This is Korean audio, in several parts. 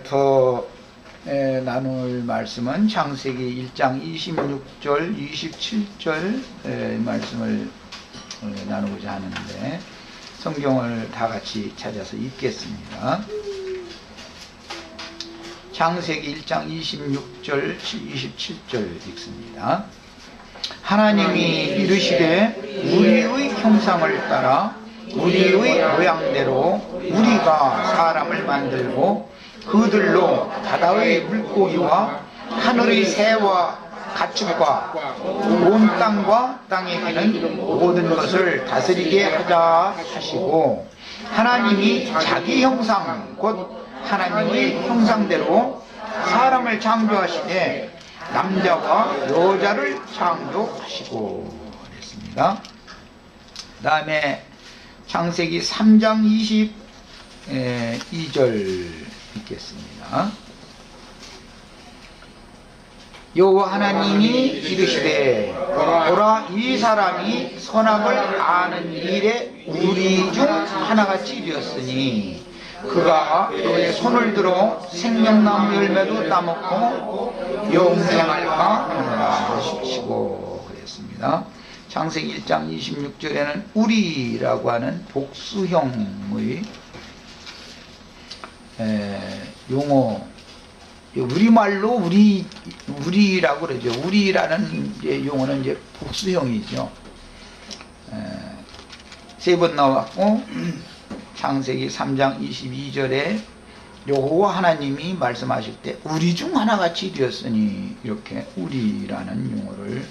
더 나눌 말씀은 창세기 1장 26절, 27절 말씀을 나누고자 하는데 성경을 다 같이 찾아서 읽겠습니다. 창세기 1장 26절, 27절 읽습니다. 하나님이 이르시되 우리의 형상을 따라 우리의 모양대로 우리가 사람을 만들고 그들로 바다의 물고기와 하늘의 새와 가축과 온 땅과 땅에 기는 모든 것을 다스리게 하자 하시고, 하나님이 자기 형상 곧 하나님의 형상대로 사람을 창조하시되 남자와 여자를 창조하시고 그랬습니다. 그 다음에 창세기 3장 22절 읽겠습니다. 여호와 하나님이 이르시되 보라, 이 사람이 선악을 아는 일에 우리 중 하나같이 되었으니 그가 그의 손을 들어 생명나무 열매도 따먹고 영생할까 하노라 하시고 그랬습니다. 창세기 1장 26절에는 우리라고 하는 복수형의 용어, 우리말로 우리라고 그러죠. 우리라는 이제 용어는 이제 복수형이죠. 세 번 나왔고, 창세기 3장 22절에 여호와 하나님이 말씀하실 때 우리 중 하나같이 되었으니 이렇게 우리라는 용어를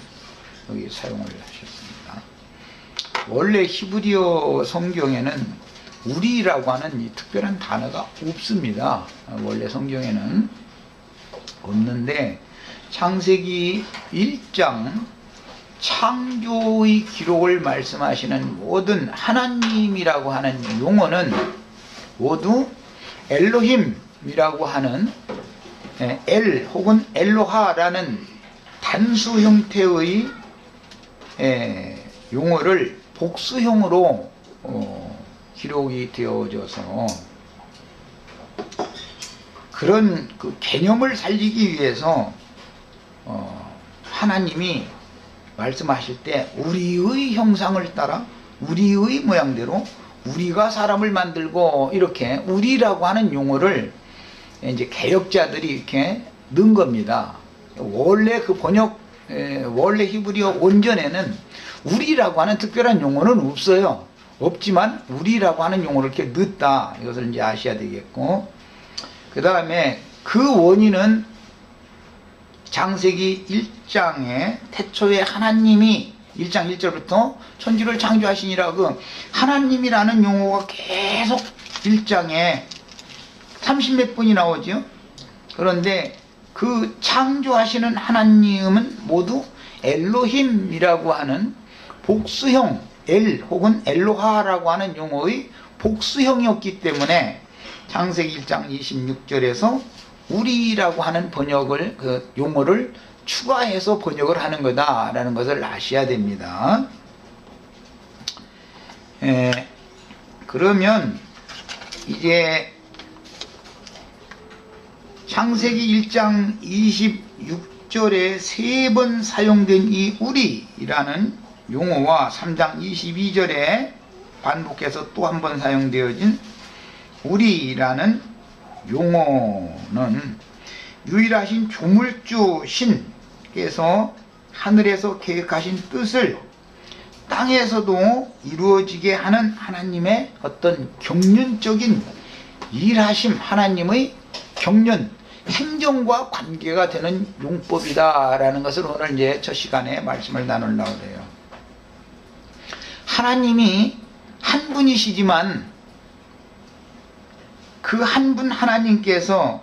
여기 사용을 하셨습니다. 원래 히브리어 성경에는 우리라고 하는 이 특별한 단어가 없습니다. 원래 성경에는 없는데 창세기 1장 창조의 기록을 말씀하시는 모든 하나님이라고 하는 용어는 모두 엘로힘이라고 하는 엘 혹은 엘로하라는 단수 형태의 용어를 복수형으로 기록이 되어져서 그런 그 개념을 살리기 위해서 하나님이 말씀하실 때 우리의 형상을 따라 우리의 모양대로 우리가 사람을 만들고 이렇게 우리라고 하는 용어를 이제 개혁자들이 이렇게 넣은 겁니다. 원래 그 원래 히브리어 원전에는 우리라고 하는 특별한 용어는 없어요. 없지만 우리라고 하는 용어를 이렇게 넣었다. 이것을 이제 아셔야 되겠고, 그 다음에 그 원인은 창세기 1장에 태초에 하나님이 1장 1절부터 천지를 창조하시니라, 그 하나님이라는 용어가 계속 1장에 30몇 번이 나오죠. 그런데 그 창조하시는 하나님은 모두 엘로힘이라고 하는 복수형 엘 혹은 엘로하라고 하는 용어의 복수형이었기 때문에 창세기 1장 26절에서 우리라고 하는 번역을, 그 용어를 추가해서 번역을 하는 거다라는 것을 아셔야 됩니다. 그러면 이제 창세기 1장 26절에 세 번 사용된 이 우리라는 용어와 3장 22절에 반복해서 또 한 번 사용되어진 우리라는 용어는 유일하신 조물주 신께서 하늘에서 계획하신 뜻을 땅에서도 이루어지게 하는 하나님의 어떤 경륜적인 일하심, 하나님의 경륜, 행정과 관계가 되는 용법이다라는 것을 오늘 이제 첫 시간에 말씀을 나누려고 해요. 하나님이 한 분이시지만 그 한 분 하나님께서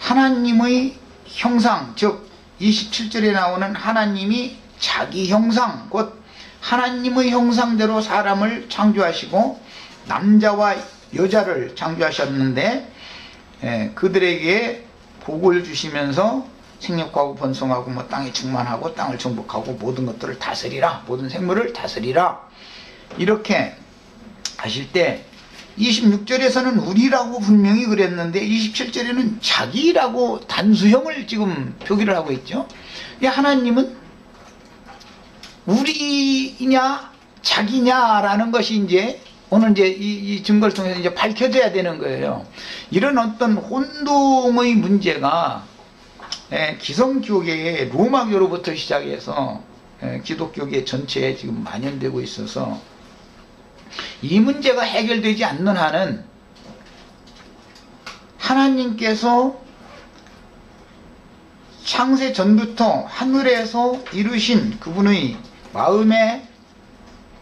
하나님의 형상, 즉 27절에 나오는 하나님이 자기 형상, 곧 하나님의 형상대로 사람을 창조하시고 남자와 여자를 창조하셨는데 그들에게 복을 주시면서 생육하고 번성하고 뭐 땅에 충만하고 땅을 정복하고 모든 것들을 다스리라, 모든 생물을 다스리라, 이렇게 하실 때 26절에서는 우리라고 분명히 그랬는데 27절에는 자기라고 단수형을 지금 표기를 하고 있죠. 하나님은 우리냐 자기냐라는 것이 이제 오늘 이제 이 증거를 통해서 이제 밝혀져야 되는 거예요. 이런 어떤 혼동의 문제가 기성교계의 로마교로부터 시작해서 기독교계 전체에 지금 만연되고 있어서 이 문제가 해결되지 않는 한은 하나님께서 창세 전부터 하늘에서 이루신 그분의 마음에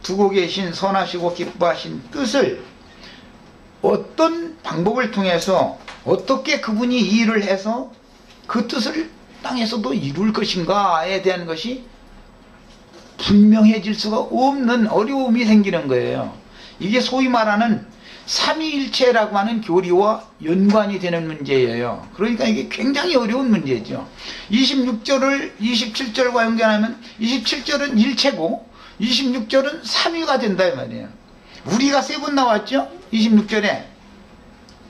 두고 계신 선하시고 기뻐하신 뜻을 어떤 방법을 통해서 어떻게 그분이 이 일을 해서 그 뜻을 땅에서도 이룰 것인가에 대한 것이 분명해질 수가 없는 어려움이 생기는 거예요. 이게 소위 말하는 삼위일체라고 하는 교리와 연관이 되는 문제예요. 그러니까 이게 굉장히 어려운 문제죠. 26절을 27절과 연결하면 27절은 일체고 26절은 삼위가 된다 이 말이에요. 우리가 세 번 나왔죠? 26절에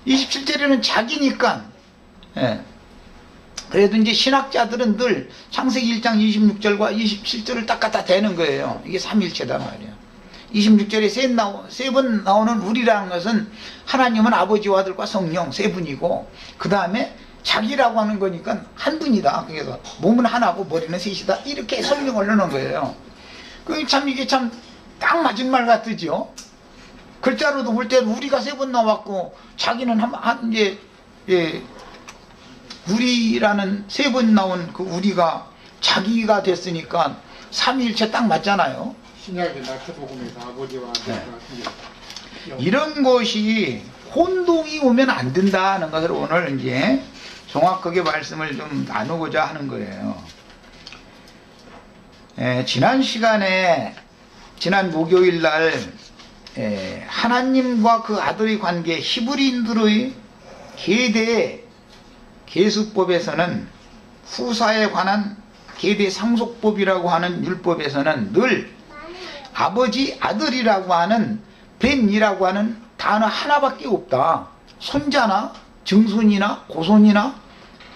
27절에는 자기니까 그래도 이제 신학자들은 늘 창세기 1장 26절과 27절을 딱 갖다 대는 거예요. 이게 삼위일체다 말이에요. 26절에 세 번 나오는 우리라는 것은 하나님은 아버지와 아들과 성령 세 분이고 그 다음에 자기라고 하는 거니까 한 분이다. 그래서 몸은 하나고 머리는 셋이다. 이렇게 설명을 하는 거예요. 이게 참 딱 맞은 말 같으죠. 글자로도 볼 때 우리가 세 번 나왔고 자기는 우리라는 세 번 나온 그 우리가 자기가 됐으니까 삼위일체 딱 맞잖아요. 신약의 낙태복음에서 아버지와 아들과 이런 것이 혼동이 오면 안 된다는 것을 오늘 이제 정확하게 말씀을 좀 나누고자 하는 거예요. 지난 시간에 지난 목요일 날 하나님과 그 아들의 관계 히브리인들의 계대 계수법에서는 후사에 관한 계대 상속법이라고 하는 율법에서는 늘 아버지 아들이라고 하는 벤이라고 하는 단어 하나밖에 없다. 손자나 증손이나 고손이나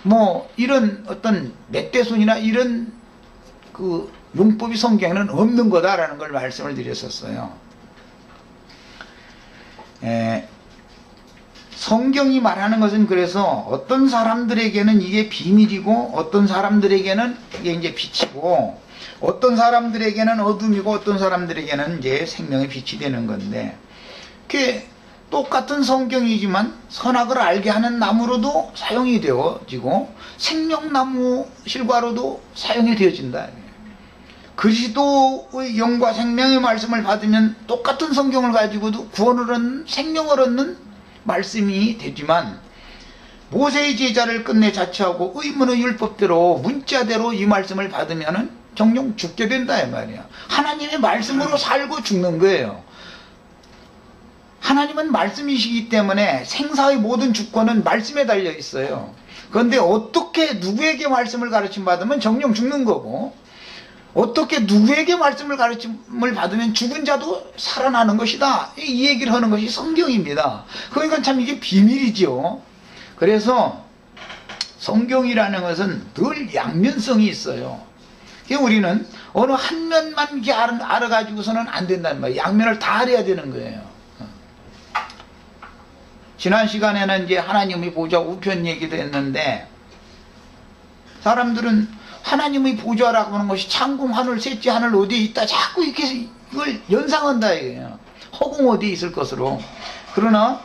뭐 이런 어떤 멧돼손이나 이런 그 용법이 성경에는 없는 거다라는 걸 말씀을 드렸었어요. 성경이 말하는 것은 그래서 어떤 사람들에게는 이게 비밀이고 어떤 사람들에게는 이게 이제 빛이고 어떤 사람들에게는 어둠이고 어떤 사람들에게는 이제 생명의 빛이 되는 건데 그게 똑같은 성경이지만 선악을 알게 하는 나무로도 사용이 되어지고 생명나무 실과로도 사용이 되어진다. 그리스도의 영과 생명의 말씀을 받으면 똑같은 성경을 가지고도 구원을 얻는 생명을 얻는 말씀이 되지만 모세의 제자를 끝내 자처하고 의문의 율법대로 문자대로 이 말씀을 받으면 정령 죽게 된다 이 말이야. 하나님의 말씀으로 살고 죽는 거예요. 하나님은 말씀이시기 때문에 생사의 모든 주권은 말씀에 달려 있어요. 그런데 어떻게 누구에게 말씀을 가르침 받으면 정령 죽는 거고 어떻게 누구에게 말씀을 가르침을 받으면 죽은 자도 살아나는 것이다. 이 얘기를 하는 것이 성경입니다. 그러니까 참 이게 비밀이죠. 그래서 성경이라는 것은 늘 양면성이 있어요. 우리는 어느 한 면만 알아가지고서는 안 된다는 말이에요. 양면을 다 알아야 되는 거예요. 지난 시간에는 이제 하나님의 보좌 우편 얘기도 했는데 사람들은 하나님의 보좌라고 하는 것이 창공 하늘 셋째 하늘 어디에 있다 자꾸 이렇게 이걸 연상한다 이거예요. 허공 어디에 있을 것으로. 그러나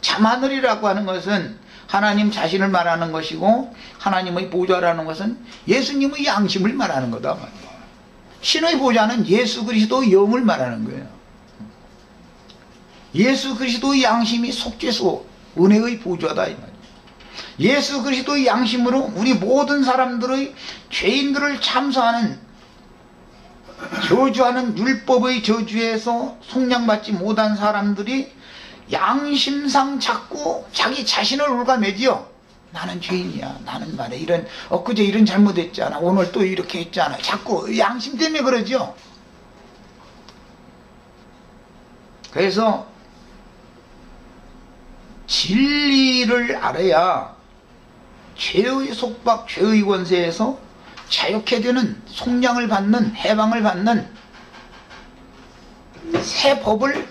참하늘이라고 하는 것은 하나님 자신을 말하는 것이고 하나님의 보좌라는 것은 예수님의 양심을 말하는 거다 말이에요. 신의 보좌는 예수 그리스도의 영을 말하는 거예요. 예수 그리스도의 양심이 속죄소 은혜의 보좌다 이 말이에요. 예수 그리스도의 양심으로 우리 모든 사람들의 죄인들을 참소하는 저주하는 율법의 저주에서 속량받지 못한 사람들이 양심상 자꾸 자기 자신을 올가매지요. 나는 죄인이야. 나는 말해 이런 엊그제 이런 잘못했잖아. 오늘 또 이렇게 했잖아. 자꾸 양심 때문에 그러죠. 그래서 진리를 알아야 죄의 속박, 죄의 권세에서 자유케 되는, 속량을 받는, 해방을 받는 새 법을,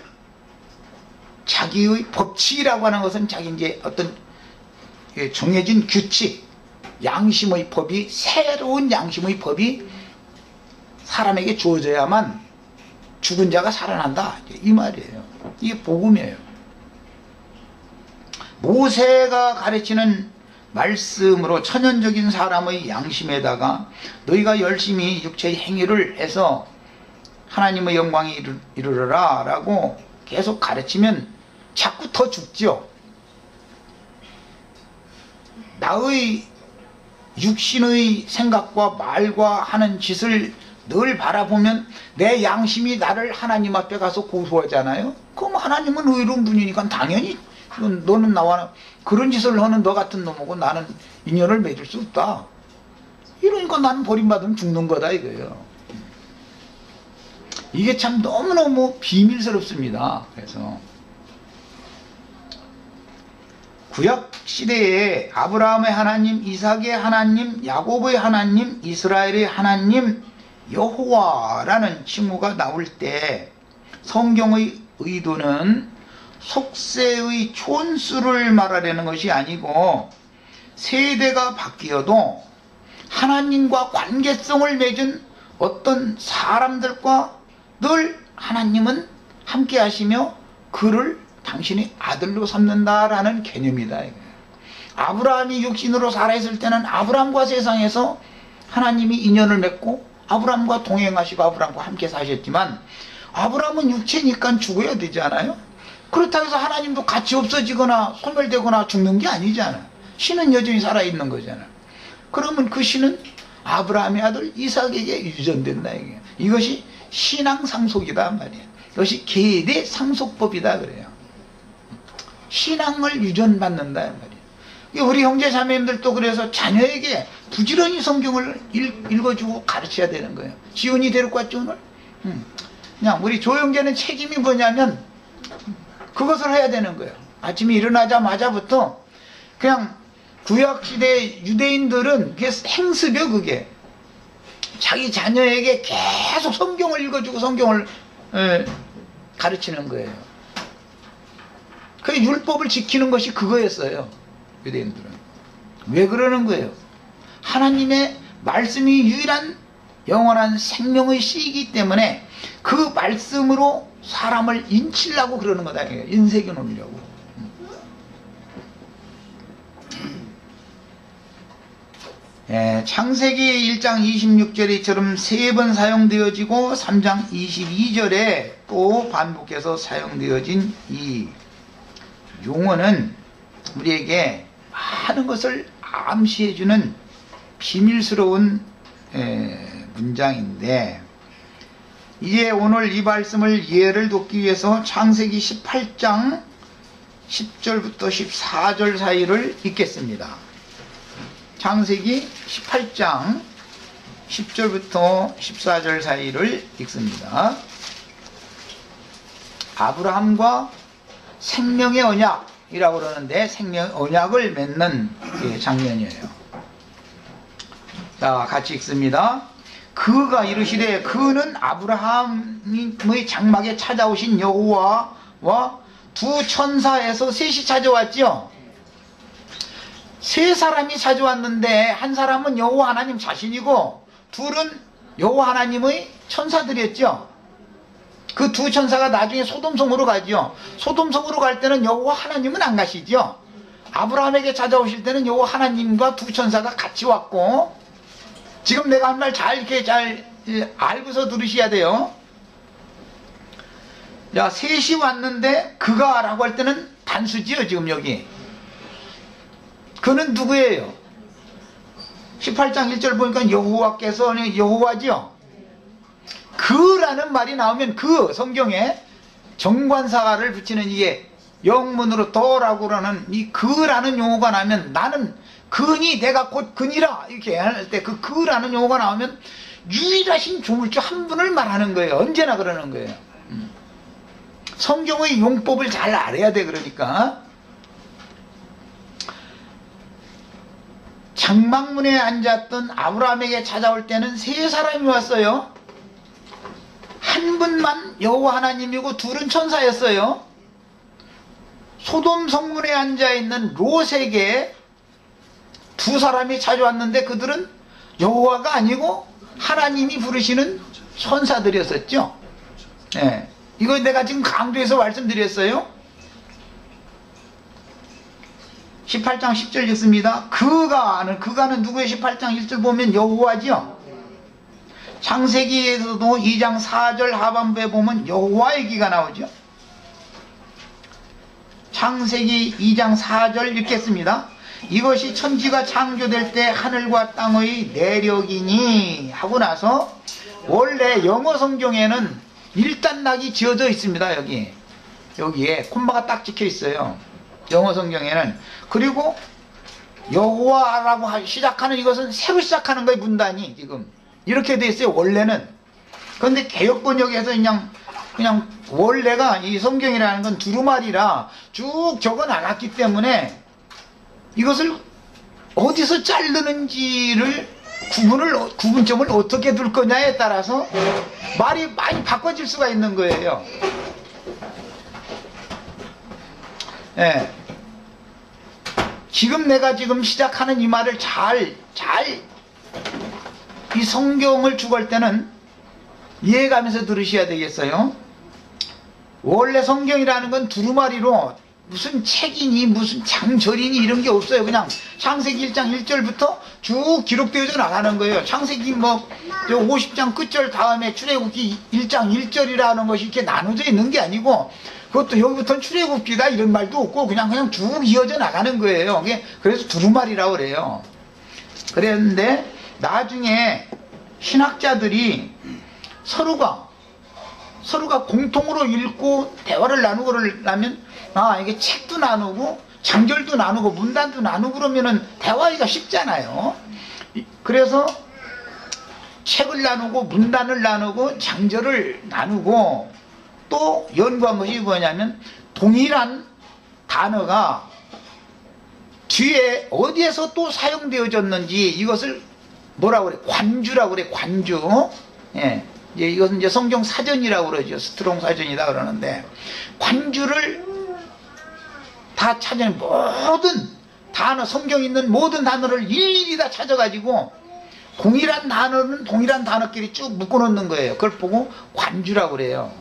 자기의 법칙이라고 하는 것은 자기 이제 어떤 정해진 규칙, 양심의 법이, 새로운 양심의 법이 사람에게 주어져야만 죽은 자가 살아난다, 이 말이에요. 이게 복음이에요. 모세가 가르치는 말씀으로 천연적인 사람의 양심에다가 너희가 열심히 육체의 행위를 해서 하나님의 영광에 이르러라 라고 계속 가르치면 자꾸 더 죽죠. 나의 육신의 생각과 말과 하는 짓을 늘 바라보면 내 양심이 나를 하나님 앞에 가서 고소하잖아요. 그럼 하나님은 의로운 분이니까 당연히 너는 나와 그런 짓을 하는 너 같은 놈하고 나는 인연을 맺을 수 없다. 이러니까 나는 버림받으면 죽는 거다 이거예요. 이게 참 너무너무 비밀스럽습니다. 그래서 구약 시대에 아브라함의 하나님, 이삭의 하나님, 야곱의 하나님, 이스라엘의 하나님 여호와라는 칭호가 나올 때 성경의 의도는 속세의 촌수를 말하려는 것이 아니고 세대가 바뀌어도 하나님과 관계성을 맺은 어떤 사람들과 늘 하나님은 함께 하시며 그를 당신의 아들로 삼는다라는 개념이다. 아브라함이 육신으로 살아있을 때는 아브라함과 세상에서 하나님이 인연을 맺고 아브라함과 동행하시고 아브라함과 함께 사셨지만 아브라함은 육체니까 죽어야 되지 않아요? 그렇다고 해서 하나님도 같이 없어지거나 소멸되거나 죽는 게 아니잖아. 신은 여전히 살아있는 거잖아. 그러면 그 신은 아브라함의 아들 이삭에게 유전된다. 이것이 신앙 상속이다 말이야. 이것이 계대 상속법이다 그래요. 신앙을 유전받는다 말이야. 우리 형제 자매님들도 그래서 자녀에게 부지런히 성경을 읽어주고 가르쳐야 되는 거예요. 지훈이 데리고 왔죠 오늘? 그냥 우리 조형제는 책임이 뭐냐면 그것을 해야 되는 거예요. 아침에 일어나자마자부터 그냥 구약시대 유대인들은 그게 행습이요. 그게 자기 자녀에게 계속 성경을 읽어주고 성경을 가르치는 거예요. 그 율법을 지키는 것이 그거였어요. 유대인들은. 왜 그러는 거예요? 하나님의 말씀이 유일한 영원한 생명의 씨이기 때문에 그 말씀으로 사람을 인치려고 그러는 거다. 인색이 놓으려고. 창세기 1장 26절에처럼 3번 사용되어지고 3장 22절에 또 반복해서 사용되어진 이 용어는 우리에게 많은 것을 암시해주는 비밀스러운 문장인데, 이제 오늘 이 말씀을 이해를 돕기 위해서 창세기 18장 10절부터 14절 사이를 읽겠습니다. 창세기 18장 10절부터 14절 사이를 읽습니다. 아브라함과 생명의 언약이라고 그러는데 생명의 언약을 맺는 장면이에요. 자, 같이 읽습니다. 그가 이르시되 그는 아브라함의 장막에 찾아오신 여호와와 두 천사에서 셋이 찾아왔죠. 세 사람이 찾아왔는데 한 사람은 여호와 하나님 자신이고 둘은 여호와 하나님의 천사들이었죠. 그 두 천사가 나중에 소돔성으로 가죠. 소돔성으로 갈 때는 여호와 하나님은 안 가시죠. 아브라함에게 찾아오실 때는 여호와 하나님과 두 천사가 같이 왔고, 지금 내가 한 말 잘 알고서 들으셔야 돼요. 자, 셋이 왔는데 그가 라고 할 때는 단수지요. 지금 여기 그는 누구예요? 18장 1절 보니까 여호와께서 여호와지요. 그라는 말이 나오면 그 성경에 정관사를 붙이는 이게 영문으로 더라고 하는 이 그라는 용어가 나면, 나는 그니 내가 곧 그니라 이렇게 할 때 그 그라는 용어가 나오면 유일하신 조물주 한 분을 말하는 거예요. 언제나 그러는 거예요. 성경의 용법을 잘 알아야 돼. 그러니까 장막문에 앉았던 아브라함에게 찾아올 때는 세 사람이 왔어요. 한 분만 여호와 하나님이고 둘은 천사였어요. 소돔 성문에 앉아있는 롯에게 두 사람이 찾아왔는데 그들은 여호와가 아니고 하나님이 부르시는 천사들이었었죠. 예. 이거 내가 지금 강조해서 말씀드렸어요. 18장 10절 읽습니다. 그가는 누구의 18장 1절 보면 여호와지요. 창세기에서도 2장 4절 하반부에 보면 여호와의 기가 나오죠. 창세기 2장 4절 읽겠습니다. 이것이 천지가 창조될 때 하늘과 땅의 내력이니 하고 나서 원래 영어 성경에는 일단락이 지어져 있습니다. 여기에 콤마가 딱 찍혀 있어요. 영어 성경에는. 그리고 여호와라고 시작하는 이것은 새로 시작하는 거예요. 문단이 지금 이렇게 돼 있어요. 원래는. 그런데 개역 번역에서 그냥 원래가 이 성경이라는 건 두루마리라 쭉 적어 놨기 때문에 이것을 어디서 자르는지를 구분점을 어떻게 둘 거냐에 따라서 말이 많이 바꿔질 수가 있는 거예요. 예. 지금 내가 시작하는 이 말을 이 성경을 죽을 때는 이해가면서 들으셔야 되겠어요. 원래 성경이라는 건 두루마리로 무슨 책이니 무슨 장절이니 이런 게 없어요. 그냥 창세기 1장 1절부터 쭉 기록되어져 나가는 거예요. 창세기 50장 끝절 다음에 출애굽기 1장 1절이라는 것이 이렇게 나눠져 있는 게 아니고 그것도 여기부터는 출애굽기다 이런 말도 없고 그냥 쭉 이어져 나가는 거예요. 그래서 두루마리라고 그래요. 그랬는데 나중에 신학자들이 서로가 공통으로 읽고 대화를 나누고 그러려면 이게 책도 나누고 장절도 나누고 문단도 나누고 그러면은 대화하기가 쉽잖아요. 그래서 책을 나누고 문단을 나누고 장절을 나누고 또 연구한 것이 뭐냐면 동일한 단어가 뒤에 어디에서 또 사용되어졌는지 이것을 뭐라고 그래? 관주라고 그래. 관주. 예. 이것은 이제 성경 사전이라고 그러죠. 스트롱 사전이다 그러는데 관주를 다 찾아 모든 단어 성경에 있는 모든 단어를 일일이 다 찾아가지고 동일한 단어는 동일한 단어끼리 쭉 묶어놓는 거예요. 그걸 보고 관주라고 그래요.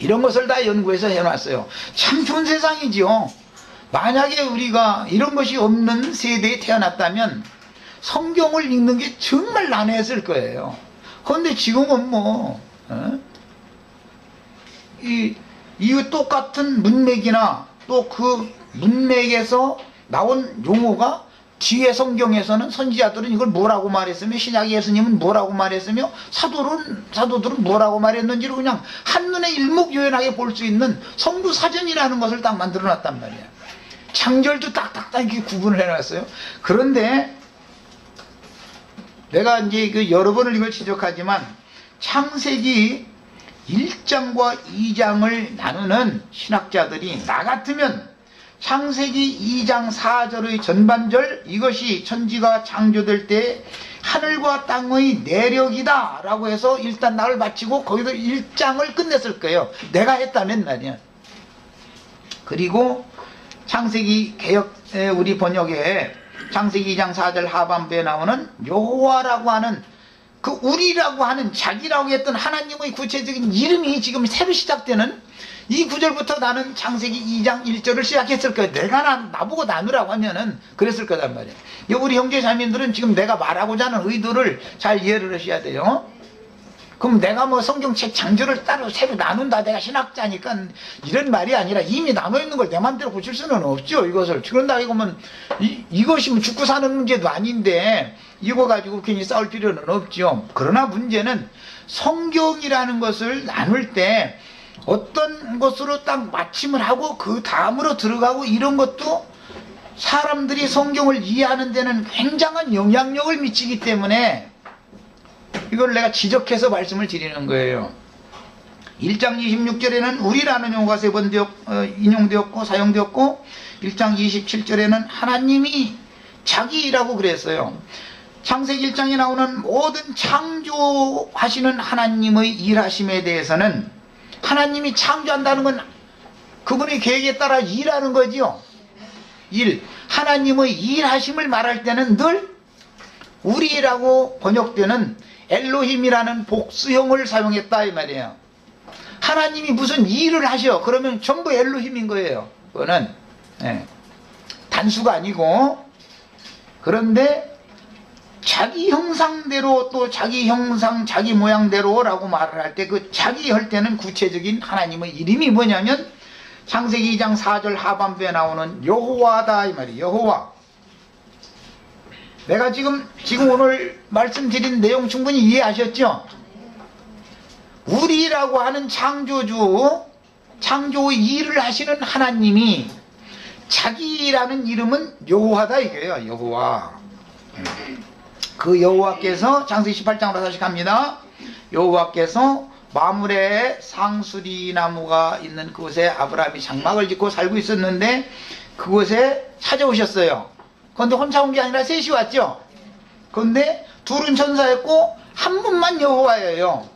이런 것을 다 연구해서 해놨어요. 참 좋은 세상이지요. 만약에 우리가 이런 것이 없는 세대에 태어났다면 성경을 읽는 게 정말 난해했을 거예요. 그런데 지금은 이 똑같은 문맥이나 또 그 문맥에서 나온 용어가 뒤에 성경에서는 선지자들은 이걸 뭐라고 말했으며 신약의 예수님은 뭐라고 말했으며 사도들은 뭐라고 말했는지를 그냥 한눈에 일목요연하게 볼 수 있는 성부 사전이라는 것을 딱 만들어 놨단 말이야. 창절도 딱딱딱 이렇게 구분을 해놨어요. 그런데 내가 이제 여러 번을 이걸 지적하지만 창세기 1장과 2장을 나누는 신학자들이 나 같으면 창세기 2장 4절의 전반절 이것이 천지가 창조될 때 하늘과 땅의 내력이다 라고 해서 일단 나를 마치고 거기서 1장을 끝냈을 거예요. 내가 했다면 말이야. 그리고 창세기 개역 우리 번역에 창세기 2장 4절 하반부에 나오는 여호와라고 하는 그 우리라고 하는 자기라고 했던 하나님의 구체적인 이름이 지금 새로 시작되는 이 구절부터 나는 창세기 2장 1절을 시작했을 거예요. 내가 나보고 나누라고 하면은 그랬을 거단 말이에요. 우리 형제 자매님들은 지금 내가 말하고자 하는 의도를 잘 이해를 하셔야 돼요. 그럼 내가 성경책 장절을 따로 새로 나눈다 내가 신학자니까 이런 말이 아니라 이미 나눠있는 걸 내 맘대로 고칠 수는 없죠. 이것을 그런다 이거면 이것이 죽고 사는 문제도 아닌데 이거 가지고 괜히 싸울 필요는 없죠. 그러나 문제는 성경이라는 것을 나눌 때 어떤 것으로 딱 마침을 하고 그 다음으로 들어가고 이런 것도 사람들이 성경을 이해하는 데는 굉장한 영향력을 미치기 때문에 이걸 내가 지적해서 말씀을 드리는 거예요. 1장 26절에는 우리라는 용어가 3번 인용되었고 사용되었고 1장 27절에는 하나님이 자기라고 그랬어요. 창세기 1장에 나오는 모든 창조하시는 하나님의 일하심에 대해서는 하나님이 창조한다는 건 그분의 계획에 따라 일하는 거지요. 일. 하나님의 일하심을 말할 때는 늘 우리라고 번역되는 엘로힘이라는 복수형을 사용했다 이 말이에요. 하나님이 무슨 일을 하셔 그러면 전부 엘로힘인 거예요. 그거는 단수가 아니고. 그런데 자기 형상대로 또 자기 형상 자기 모양대로 라고 말을 할 때 그 자기 할 때는 구체적인 하나님의 이름이 뭐냐면 창세기 2장 4절 하반부에 나오는 여호와다 이 말이에요. 여호와. 내가 지금 오늘 말씀드린 내용 충분히 이해하셨죠? 우리라고 하는 창조주, 창조의 일을 하시는 하나님이 자기라는 이름은 여호와다 이거예요. 여호와. 그 여호와께서 창세기 18장으로 다시 갑니다. 여호와께서 마물에 상수리 나무가 있는 그곳에 아브라함이 장막을 짓고 살고 있었는데 그곳에 찾아오셨어요. 그런데 혼자 온 게 아니라 셋이 왔죠. 그런데 둘은 천사였고 한 분만 여호와예요.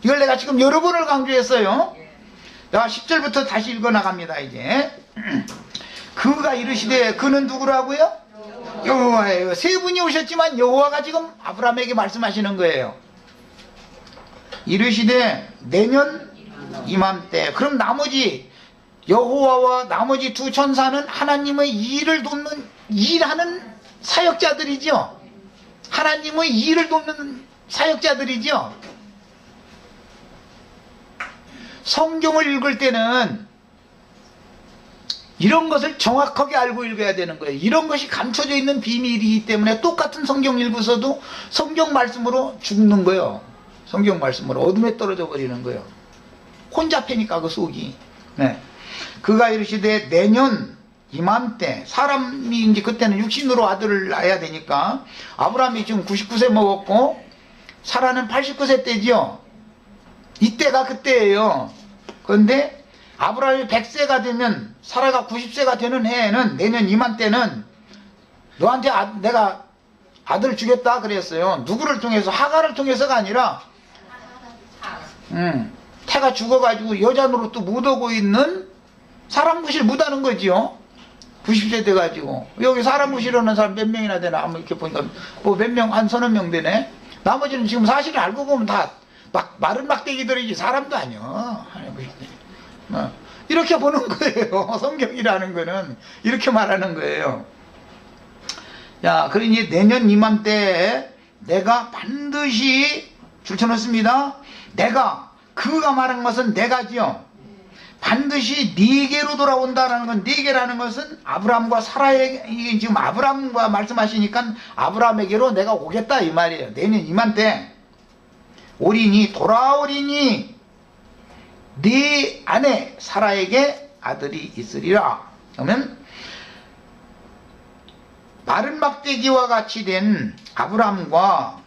이걸 내가 지금 여러 번을 강조했어요. 자, 10절부터 다시 읽어나갑니다. 이제 그가 이르시되 그는 누구라고요? 여호와예요. 세 분이 오셨지만 여호와가 지금 아브라함에게 말씀하시는 거예요. 이르시되 내년 이맘때. 그럼 나머지 여호와와 나머지 두 천사는 하나님의 일을 돕는 일하는 사역자들이죠. 하나님의 일을 돕는 사역자들이죠. 성경을 읽을 때는 이런 것을 정확하게 알고 읽어야 되는 거예요. 이런 것이 감춰져 있는 비밀이기 때문에 똑같은 성경 읽어서도 성경 말씀으로 죽는 거예요. 성경 말씀으로 어둠에 떨어져 버리는 거예요. 혼자 패니까 그 속이. 네. 그가 이르시되 내년 이맘때. 사람이 이제 그때는 육신으로 아들을 낳아야 되니까 아브라함이 지금 99세 먹었고 사라는 89세 때지요. 이때가 그때예요. 그런데 아브라함이 100세가 되면 사라가 90세가 되는 해에는 내년 이맘때는 너한테 내가 아들 주겠다 그랬어요. 누구를 통해서? 하가를 통해서가 아니라 태가 죽어가지고 여자 노릇도 못하고 있는 사람 구실 못하는 거지요. 90세 돼가지고. 여기 사람 구실하는 사람 몇 명이나 되나? 한번 이렇게 보니까 뭐 몇 명, 한 서너 명 되네. 나머지는 지금 사실을 알고 보면 다 마른 막대기들이지 사람도 아니야. 이렇게 보는 거예요. 성경이라는 거는 이렇게 말하는 거예요. 자, 그러니 내년 이맘때에 내가 반드시 줄쳐놓습니다. 내가, 그가 말한 것은 내가지요. 반드시 네게로 돌아온다라는 건, 네게라는 것은 아브라함과 사라에게, 지금 아브라함과 말씀하시니까 아브라함에게로 내가 오겠다 이 말이에요. 내년 이맘때 오리니, 돌아오리니 네 아내 사라에게 아들이 있으리라. 그러면 마른 막대기와 같이 된 아브라함과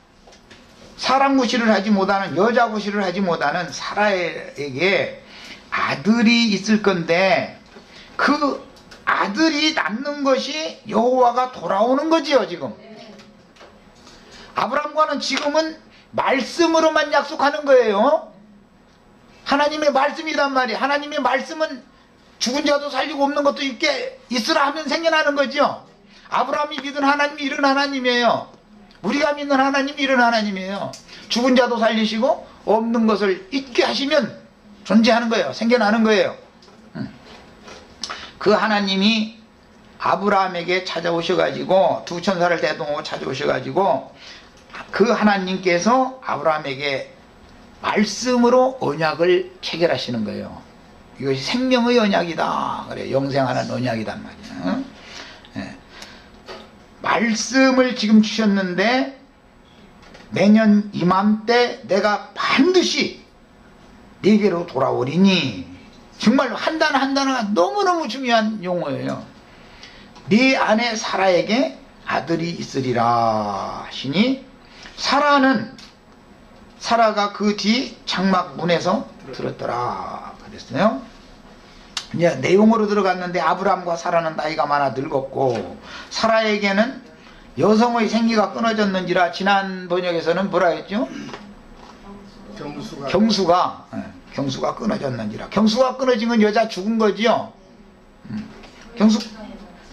사람 구실을 하지 못하는, 여자 구실을 하지 못하는 사라에게 아들이 있을 건데 그 아들이 낳는 것이 여호와가 돌아오는 거지요. 지금 아브라함과는 지금은 말씀으로만 약속하는 거예요. 하나님의 말씀이란 말이에요. 하나님의 말씀은 죽은 자도 살리고 없는 것도 있으라 하면 생겨나는 거죠. 아브라함이 믿은 하나님이 이런 하나님이에요. 우리가 믿는 하나님이 이런 하나님이에요. 죽은 자도 살리시고 없는 것을 있게 하시면 존재하는 거예요. 생겨나는 거예요. 그 하나님이 아브라함에게 찾아오셔가지고 두 천사를 대동하고 찾아오셔가지고 그 하나님께서 아브라함에게 말씀으로 언약을 체결하시는 거예요. 이것이 생명의 언약이다. 그래, 영생하는 언약이단 말이에요. 네. 말씀을 지금 주셨는데 내년 이맘때 내가 반드시 네게로 돌아오리니, 정말 한 단어 한 단어가 너무너무 중요한 용어예요. 네 아내 사라에게 아들이 있으리라 하시니, 사라가 그 뒤 장막 문에서 들었더라 그랬어요. 이제 내용으로 들어갔는데 아브라함과 사라는 나이가 많아 늙었고 사라에게는 여성의 생기가 끊어졌는지라 지난 번역에서는 뭐라 했죠? 경수가 끊어졌는지라. 경수가 끊어진 건 여자 죽은 거지요.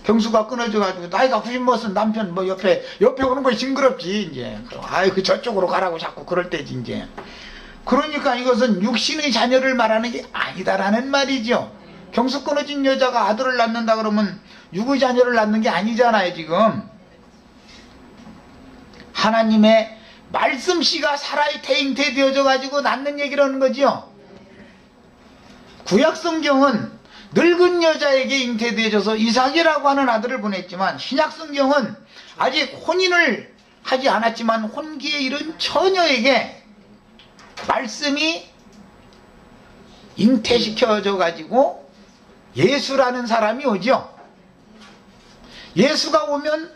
경수가 끊어져가지고 나이가 90 먹었으면 남편 뭐 옆에 오는 거 징그럽지 이제. 아이 그 저쪽으로 가라고 자꾸 그럴 때지 이제. 그러니까 이것은 육신의 자녀를 말하는 게 아니다라는 말이죠. 경수 끊어진 여자가 아들을 낳는다 그러면 육의 자녀를 낳는 게 아니잖아요 지금. 하나님의 말씀씨가 사라에 잉태되어져 가지고 낳는 얘기를 하는 거지요. 구약성경은 늙은 여자에게 잉태되어져서 이삭이라고 하는 아들을 보냈지만 신약성경은 아직 혼인을 하지 않았지만 혼기에 이른 처녀에게 말씀이 잉태시켜져 가지고 예수라는 사람이 오죠. 예수가 오면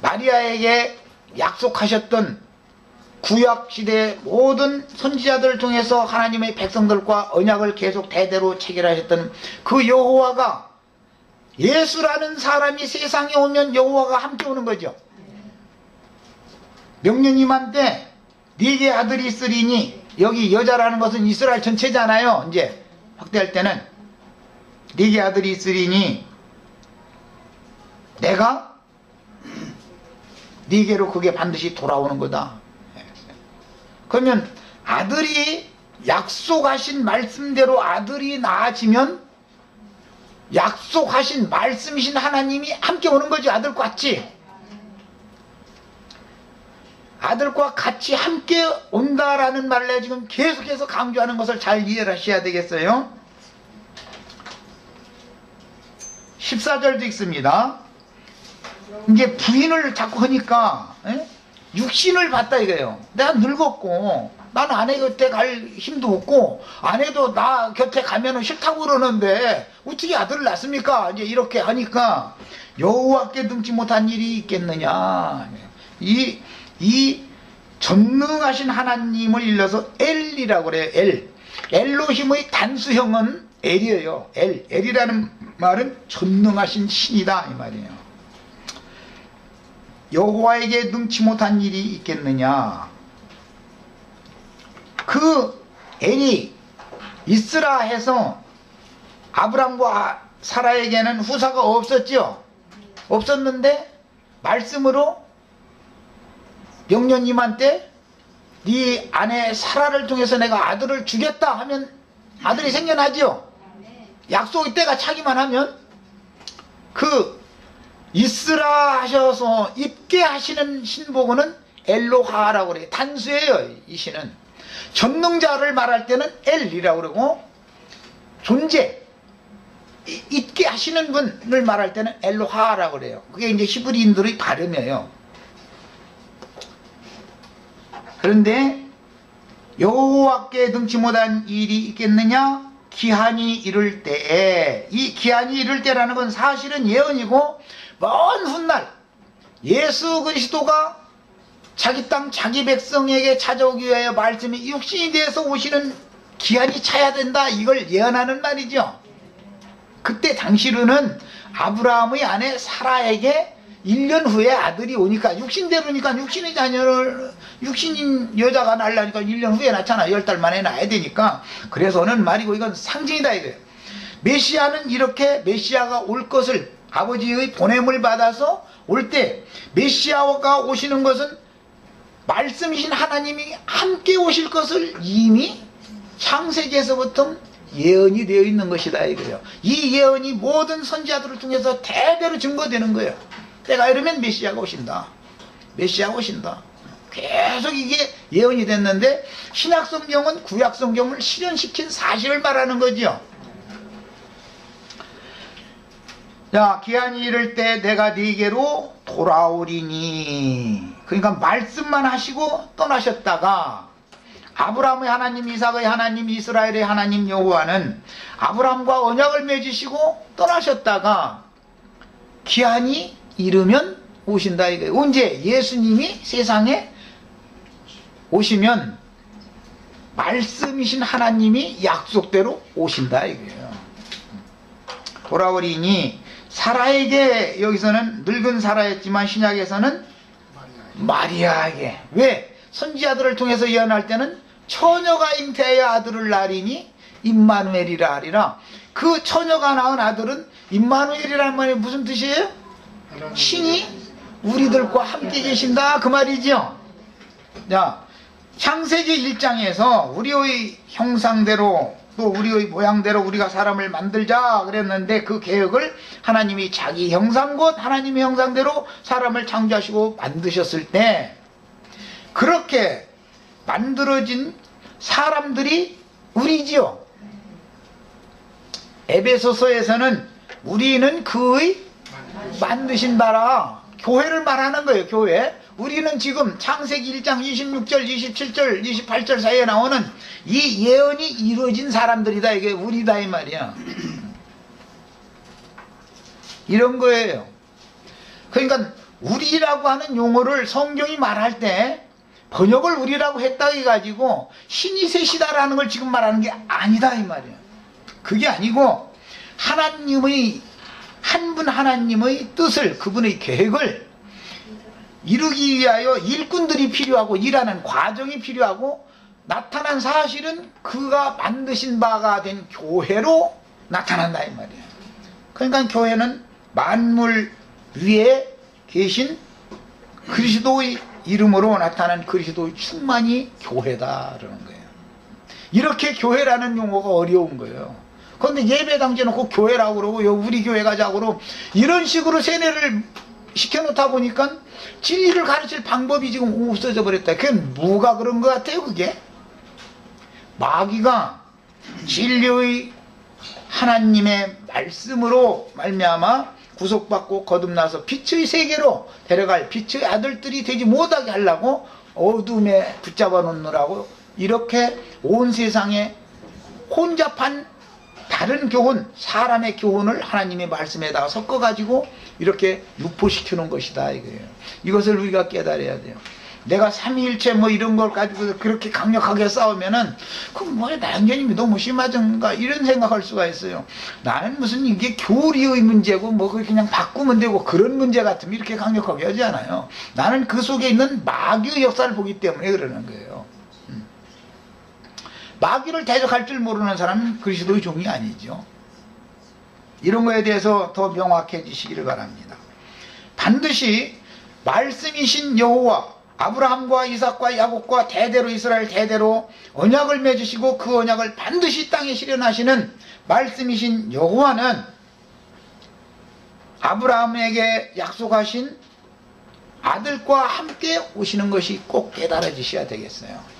마리아에게 약속하셨던 구약시대의 모든 선지자들을 통해서 하나님의 백성들과 언약을 계속 대대로 체결하셨던 그 여호와가 예수라는 사람이 세상에 오면 여호와가 함께 오는 거죠. 명령님한 때 네게 아들이 있으리니, 여기 여자라는 것은 이스라엘 전체잖아요. 이제 확대할 때는 네게 아들이 있으리니 내가 네게로 그게 반드시 돌아오는 거다. 그러면 아들이 약속하신 말씀대로 아들이 나아지면 약속하신 말씀이신 하나님이 함께 오는 거지. 아들과 같이. 아들과 같이 함께 온다라는 말을 지금 계속해서 강조하는 것을 잘 이해를 하셔야 되겠어요. 14절도 있습니다. 이제 부인을 자꾸 하니까 육신을 봤다 이거예요. 내가 늙었고 나는 아내 곁에 갈 힘도 없고 아내도 나 곁에 가면은 싫다고 그러는데 어떻게 아들을 낳습니까? 이제 이렇게 하니까 여호와께 능치 못한 일이 있겠느냐. 이 전능하신 하나님을 일러서 엘이라고 그래요. 엘로힘의 단수형은 엘이에요. 엘이라는 말은 전능하신 신이다 이 말이에요. 여호와에게 능치 못한 일이 있겠느냐. 그 엘이 있으라 해서 아브람과 사라에게는 후사가 없었죠. 없었는데 말씀으로 명령님한테 네 아내 사라를 통해서 내가 아들을 주겠다 하면 아들이 생겨나죠. 약속의 때가 차기만 하면 그 있으라 하셔서 입게 하시는 신복어는 엘로하라고 그래요. 단수예요. 이 신은 전능자를 말할 때는 엘이라고 그러고 존재 있게 하시는 분을 말할 때는 엘로하라고 그래요. 그게 이제 히브리인들의 발음이에요. 그런데 여호와께 능치 못한 일이 있겠느냐? 기한이 이를 때에. 이 기한이 이를 때라는 건 사실은 예언이고 먼 훗날 예수 그리스도가 자기 땅 자기 백성에게 찾아오기 위하여 말씀이 육신이 되어서 오시는 기한이 차야 된다, 이걸 예언하는 말이죠. 그때 당시로는 아브라함의 아내 사라에게 1년 후에 아들이 오니까 육신대로니까 육신의 자녀를 육신인 여자가 낳으려니까 1년 후에 낳잖아. 10달 만에 낳아야 되니까. 그래서 오는 말이고 이건 상징이다 이거예요. 메시아는 이렇게 메시아가 올 것을 아버지의 보냄을 받아서 올 때 메시아가 오시는 것은 말씀이신 하나님이 함께 오실 것을 이미 창세기에서부터 예언이 되어 있는 것이다 이거예요. 이 예언이 모든 선지자들을 통해서 대대로 증거되는 거예요. 때가 이르면 메시아가 오신다. 메시아가 오신다. 계속 이게 예언이 됐는데 신약성경은 구약성경을 실현시킨 사실을 말하는 거죠. 자, 기한이 이를 때 내가 네게로 돌아오리니. 그러니까 말씀만 하시고 떠나셨다가 아브라함의 하나님, 이삭의 하나님, 이스라엘의 하나님 여호와는 아브라함과 언약을 맺으시고 떠나셨다가 기한이 이르면 오신다 이거예요. 언제? 예수님이 세상에 오시면 말씀이신 하나님이 약속대로 오신다 이거예요. 돌아오리니 사라에게, 여기서는 늙은 사라였지만 신약에서는 마리아에게. 왜? 선지자들을 통해서 예언할 때는 처녀가 잉태하여 아들을 낳으리니 임마누엘이라 하리라. 그 처녀가 낳은 아들은, 임마누엘이라는 말이 무슨 뜻이에요? 신이 우리들과 함께 계신다 그 말이죠. 자, 창세기 1장에서 우리의 형상대로 또 우리의 모양대로 우리가 사람을 만들자 그랬는데, 그 계획을 하나님이 자기 형상 곧 하나님의 형상대로 사람을 창조하시고 만드셨을 때, 그렇게 만들어진 사람들이 우리지요. 에베소서에서는 우리는 그의 만드신 바라, 교회를 말하는 거예요. 교회. 우리는 지금 창세기 1장 26절, 27절, 28절 사이에 나오는 이 예언이 이루어진 사람들이다. 이게 우리다 이 말이야. 이런 거예요. 그러니까 우리라고 하는 용어를 성경이 말할 때 번역을 우리라고 했다 해가지고 신이 셋이다라는 걸 지금 말하는 게 아니다 이 말이야. 그게 아니고 하나님의, 한 분 하나님의 뜻을, 그분의 계획을 이루기 위하여 일꾼들이 필요하고 일하는 과정이 필요하고, 나타난 사실은 그가 만드신 바가 된 교회로 나타난다 이 말이에요. 그러니까 교회는 만물 위에 계신 그리스도의 이름으로 나타난 그리스도의 충만이 교회다 그러는 거예요. 이렇게 교회라는 용어가 어려운 거예요. 그런데 예배당 지놓고 교회라고 그러고 우리 교회 가자고 그러고 이런 식으로 세뇌를 시켜놓다 보니까 진리를 가르칠 방법이 지금 없어져 버렸다. 그게 뭐가 그런 것 같아요 그게? 마귀가 진리의 하나님의 말씀으로 말미암아 구속받고 거듭나서 빛의 세계로 데려갈 빛의 아들들이 되지 못하게 하려고 어둠에 붙잡아 놓느라고 이렇게 온 세상에 혼잡한 다른 교훈, 사람의 교훈을 하나님의 말씀에다가 섞어가지고 이렇게 유포시켜 놓은 것이다 이거예요. 이것을 우리가 깨달아야 돼요. 내가 삼위일체 뭐 이런 걸 가지고 그렇게 강력하게 싸우면은 그럼 뭐 나영견님이 너무 심하던가 이런 생각할 수가 있어요. 나는 무슨 이게 교리의 문제고 뭐 그냥 바꾸면 되고 그런 문제 같으면 이렇게 강력하게 하지 않아요. 나는 그 속에 있는 마귀의 역사를 보기 때문에 그러는 거예요. 마귀를 대적할 줄 모르는 사람은 그리스도의 종이 아니죠. 이런 거에 대해서 더 명확해지시기를 바랍니다. 반드시 말씀이신 여호와 아브라함과 이삭과 야곱과 대대로 이스라엘 대대로 언약을 맺으시고 그 언약을 반드시 땅에 실현하시는 말씀이신 여호와는 아브라함에게 약속하신 아들과 함께 오시는 것이 꼭 깨달아지셔야 되겠어요.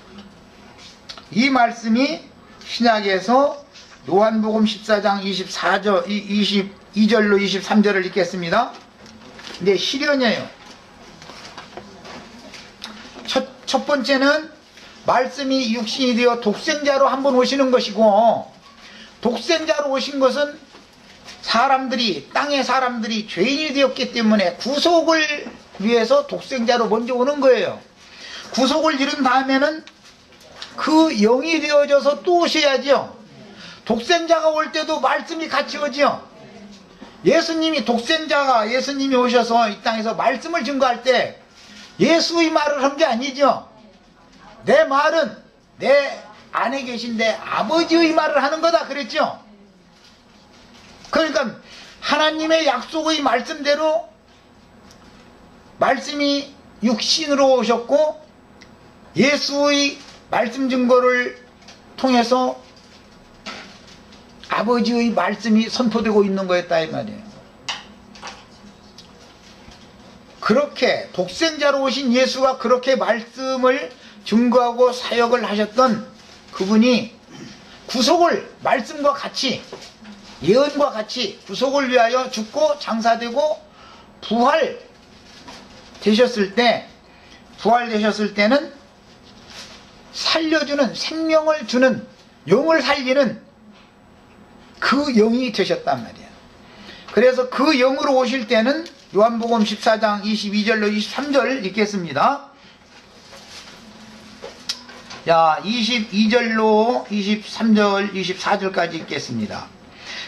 이 말씀이 신약에서 요한복음 14장 22절로 23절을 읽겠습니다. 근데 실현이에요. 첫 번째는 말씀이 육신이 되어 독생자로 한번 오시는 것이고, 독생자로 오신 것은 사람들이, 땅의 사람들이 죄인이 되었기 때문에 구속을 위해서 독생자로 먼저 오는 거예요. 구속을 이룬 다음에는 그 영이 되어져서 또 오셔야죠. 독생자가 올 때도 말씀이 같이 오죠. 예수님이 예수님이 오셔서 이 땅에서 말씀을 증거할 때 예수의 말을 한 게 아니죠. 내 말은 내 안에 계신 내 아버지의 말을 하는 거다 그랬죠. 그러니까 하나님의 약속의 말씀대로 말씀이 육신으로 오셨고 예수의 말씀 증거를 통해서 아버지의 말씀이 선포되고 있는 거였다 이 말이에요. 그렇게 독생자로 오신 예수가 그렇게 말씀을 증거하고 사역을 하셨던 그분이 구속을 말씀과 같이 예언과 같이 구속을 위하여 죽고 장사되고 부활되셨을 때는 살려주는, 생명을 주는, 영을 살리는 그 영이 되셨단 말이야. 그래서 그 영으로 오실 때는 요한복음 14장 22절로 23절 읽겠습니다. 자, 22절로 23절, 24절까지 읽겠습니다.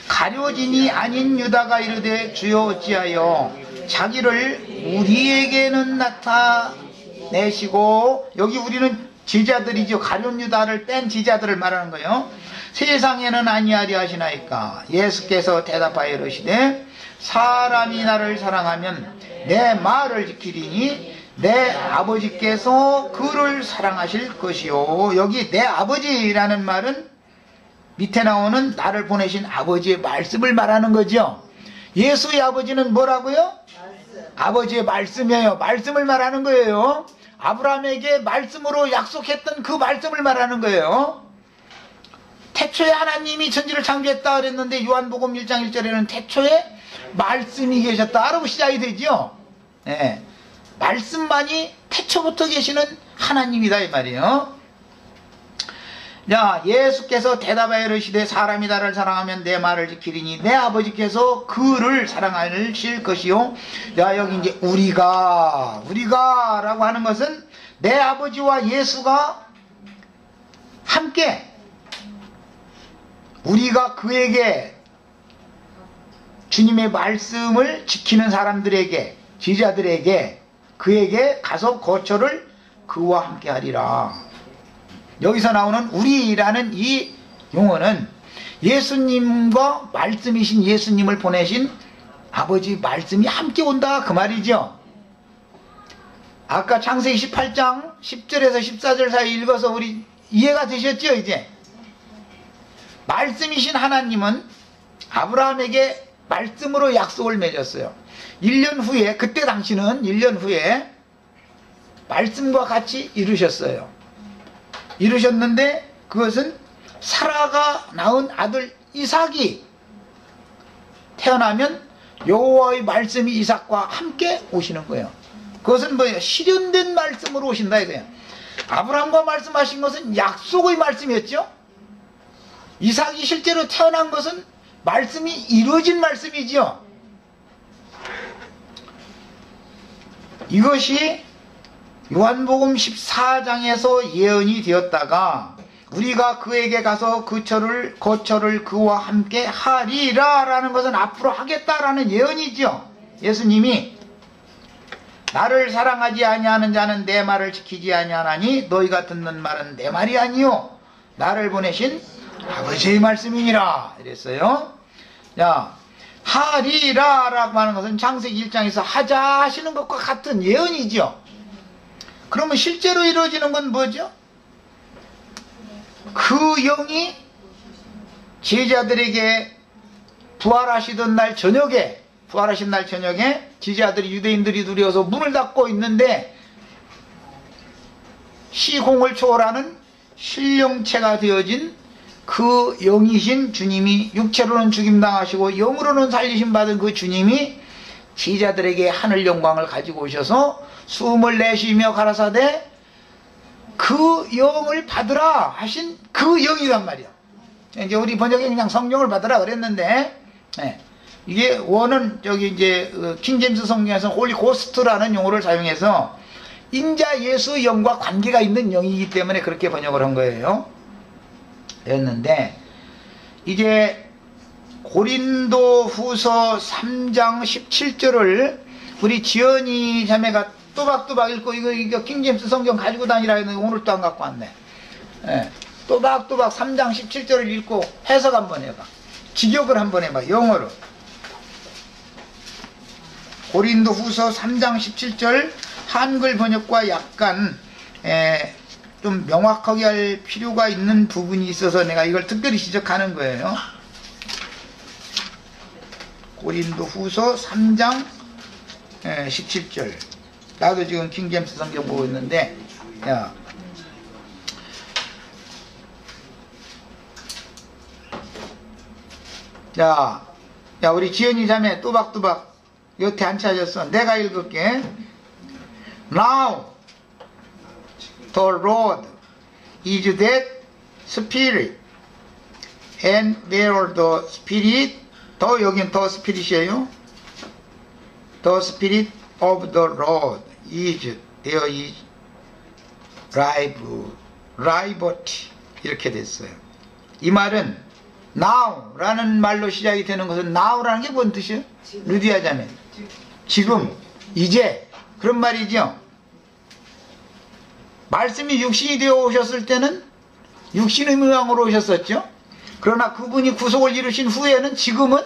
가룟인이 아닌 유다가 이르되 주여 어찌하여 자기를 우리에게는 나타내시고, 여기 우리는 제자들이죠. 가룟 유다를 뺀 제자들을 말하는 거예요. 세상에는 아니하리 하시나이까. 예수께서 대답하여 이르시되 사람이 나를 사랑하면 내 말을 지키리니 내 아버지께서 그를 사랑하실 것이요. 여기 내 아버지라는 말은 밑에 나오는 나를 보내신 아버지의 말씀을 말하는 거죠. 예수의 아버지는 뭐라고요? 아버지의 말씀이에요. 말씀을 말하는 거예요. 아브라함에게 말씀으로 약속했던 그 말씀을 말하는 거예요. 태초에 하나님이 천지를 창조했다 그랬는데 요한복음 1장 1절에는 태초에 말씀이 계셨다. 알고 시작이 되죠. 네. 말씀만이 태초부터 계시는 하나님이다 이 말이에요. 자, 예수께서 대답하여 이르시되 사람이 나를 사랑하면 내 말을 지키리니 내 아버지께서 그를 사랑하실 것이요. 자, 여기 이제 우리가라고 하는 것은 내 아버지와 예수가 함께, 우리가 그에게 주님의 말씀을 지키는 사람들에게, 제자들에게, 그에게 가서 거처를 그와 함께 하리라. 여기서 나오는 우리라는 이 용어는 예수님과 말씀이신 예수님을 보내신 아버지 말씀이 함께 온다 그 말이죠. 아까 창세기 18장 10절에서 14절 사이 읽어서 우리 이해가 되셨죠 이제? 말씀이신 하나님은 아브라함에게 말씀으로 약속을 맺었어요. 1년 후에, 그때 당시는 1년 후에 말씀과 같이 이루셨어요. 이루셨는데 그것은 사라가 낳은 아들 이삭이 태어나면 여호와의 말씀이 이삭과 함께 오시는 거예요. 그것은 뭐예요? 실현된 말씀으로 오신다 이거예요. 아브라함과 말씀하신 것은 약속의 말씀이었죠. 이삭이 실제로 태어난 것은 말씀이 이루어진 말씀이죠. 이것이 요한복음 14장에서 예언이 되었다가 우리가 그에게 가서 거처를 그와 함께 하리라 라는 것은 앞으로 하겠다라는 예언이죠. 예수님이 나를 사랑하지 아니하는 자는 내 말을 지키지 아니하나니 너희가 듣는 말은 내 말이 아니요 나를 보내신 아버지의 말씀이니라 이랬어요. 자, 하리라 라고 하는 것은 창세기 1장에서 하자 하시는 것과 같은 예언이죠. 그러면 실제로 이루어지는 건 뭐죠? 그 영이 제자들에게 부활하신 날 저녁에 제자들이, 유대인들이 두려워서 문을 닫고 있는데 시공을 초월하는 신령체가 되어진 그 영이신 주님이, 육체로는 죽임당하시고 영으로는 살리심 받은 그 주님이 제자들에게 하늘 영광을 가지고 오셔서 숨을 내쉬며 가라사대 그 영을 받으라 하신 그 영이란 말이야. 이제 우리 번역에 그냥 성령을 받으라 그랬는데, 이게 원은 저기 이제 킹제임스 성경에서 홀리 고스트라는 용어를 사용해서 인자 예수 영과 관계가 있는 영이기 때문에 그렇게 번역을 한 거예요. 였는데 이제 고린도 후서 3장 17절을 우리 지연이 자매가 또박또박 읽고 이거 킹제임스 성경 가지고 다니라 했는데 오늘 또 안 갖고 왔네. 또박또박 3장 17절을 읽고 해석 한번 해봐. 직역을 한번 해봐. 영어로. 고린도 후서 3장 17절 한글 번역과 약간 좀 명확하게 할 필요가 있는 부분이 있어서 내가 이걸 특별히 지적하는 거예요. 고린도 후서 3장 17절. 나도 지금 킹제임스 성경 보고 있는데, 야, 우리 지연이 자매 또박또박 여태 안 찾았어. 내가 읽을게. Now the Lord is that Spirit, and where the Spirit, 더 여긴 더 Spirit이에요. The Spirit of the Lord is, there is 라이버티 이렇게 됐어요. 이 말은 now라는 말로 시작이 되는 것은 now라는 게 뭔 뜻이에요? 루디아자면 지금, 이제 그런 말이죠. 말씀이 육신이 되어 오셨을 때는 육신의 모양으로 오셨었죠. 그러나 그분이 구속을 이루신 후에는 지금은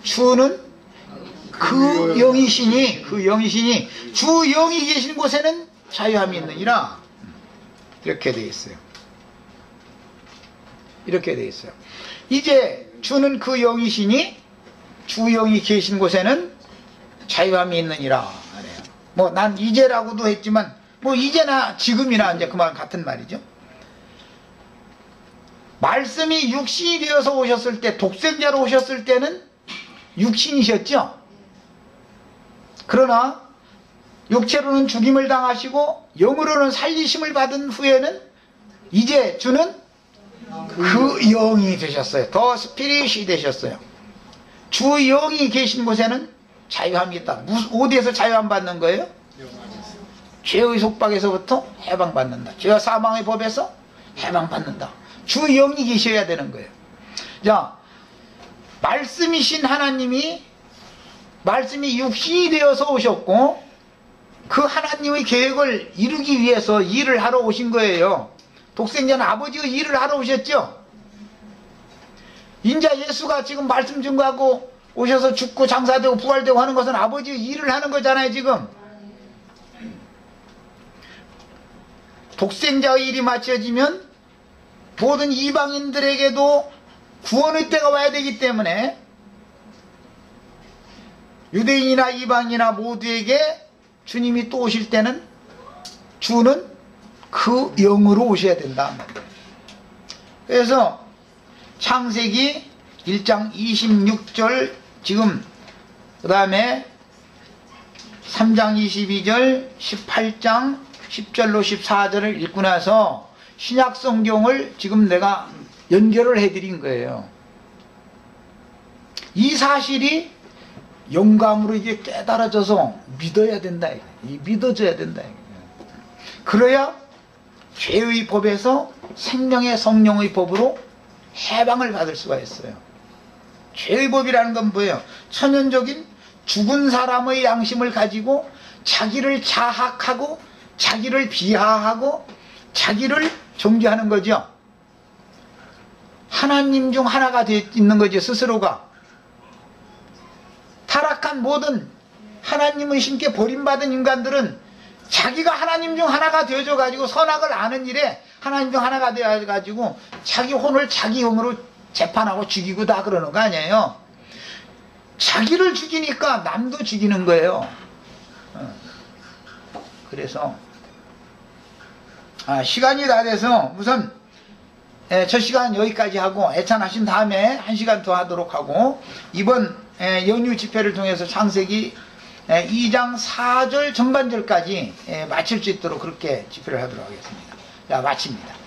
주는 그 영이시니 주 영이 계신 곳에는 자유함이 있느니라. 이렇게 되어 있어요. 이렇게 되어 있어요. 이제 주는 그 영이시니 주 영이 계신 곳에는 자유함이 있느니라. 뭐 난 이제라고도 했지만 뭐 이제나 지금이나 이제 그 말 같은 말이죠. 말씀이 육신이 되어서 오셨을 때, 독생자로 오셨을 때는 육신이셨죠. 그러나 육체로는 죽임을 당하시고 영으로는 살리심을 받은 후에는 이제 주는 그 영이 되셨어요. 더 스피릿이 되셨어요. 주 영이 계신 곳에는 자유함이 있다. 어디에서 자유함 받는 거예요? 죄의 속박에서부터 해방받는다. 죄와 사망의 법에서 해방받는다. 주 영이 계셔야 되는 거예요. 자, 말씀이신 하나님이 말씀이 육신이 되어서 오셨고 그 하나님의 계획을 이루기 위해서 일을 하러 오신 거예요. 독생자는 아버지의 일을 하러 오셨죠. 인자 예수가 지금 말씀 증거하고 오셔서 죽고 장사되고 부활되고 하는 것은 아버지의 일을 하는 거잖아요. 지금 독생자의 일이 마쳐지면 모든 이방인들에게도 구원의 때가 와야 되기 때문에 유대인이나 이방인이나 모두에게 주님이 또 오실 때는 주는 그 영으로 오셔야 된다. 그래서 창세기 1장 26절 지금 그 다음에 3장 22절 18장 10절로 14절을 읽고 나서 신약 성경을 지금 내가 연결을 해드린 거예요. 이 사실이 영감으로 이게 깨달아져서 믿어야 된다. 믿어져야 된다. 그래야 죄의 법에서 생명의 성령의 법으로 해방을 받을 수가 있어요. 죄의 법이라는 건 뭐예요? 천연적인 죽은 사람의 양심을 가지고 자기를 자학하고 자기를 비하하고 자기를 정죄하는 거죠. 하나님 중 하나가 되어 있는 거죠. 스스로가 타락한 모든 하나님의 신께 버림받은 인간들은 자기가 하나님 중 하나가 되어져 가지고 선악을 아는 일에 하나님 중 하나가 되어 가지고 자기 혼을 자기 힘으로 재판하고 죽이고 다 그러는 거 아니에요. 자기를 죽이니까 남도 죽이는 거예요. 그래서 시간이 다 돼서 우선 첫 시간 여기까지 하고 애찬하신 다음에 1시간 더 하도록 하고 이번 연휴 집회를 통해서 창세기 2장 4절 전반절까지 마칠 수 있도록 그렇게 집회를 하도록 하겠습니다. 자, 마칩니다.